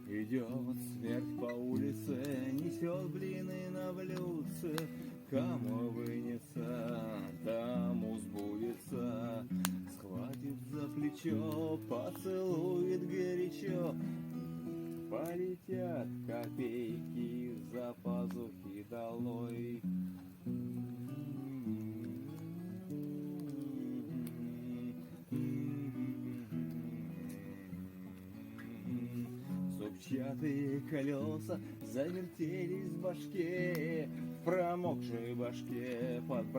Идет смерть по улице, несет блины на блюдце. Кому вынесет, тому сбудется. Схватит за плечо, поцелует горячо. Полетят копейки за пазухи долой. Зубчатые колеса завертелись в башке, в промокшей башке под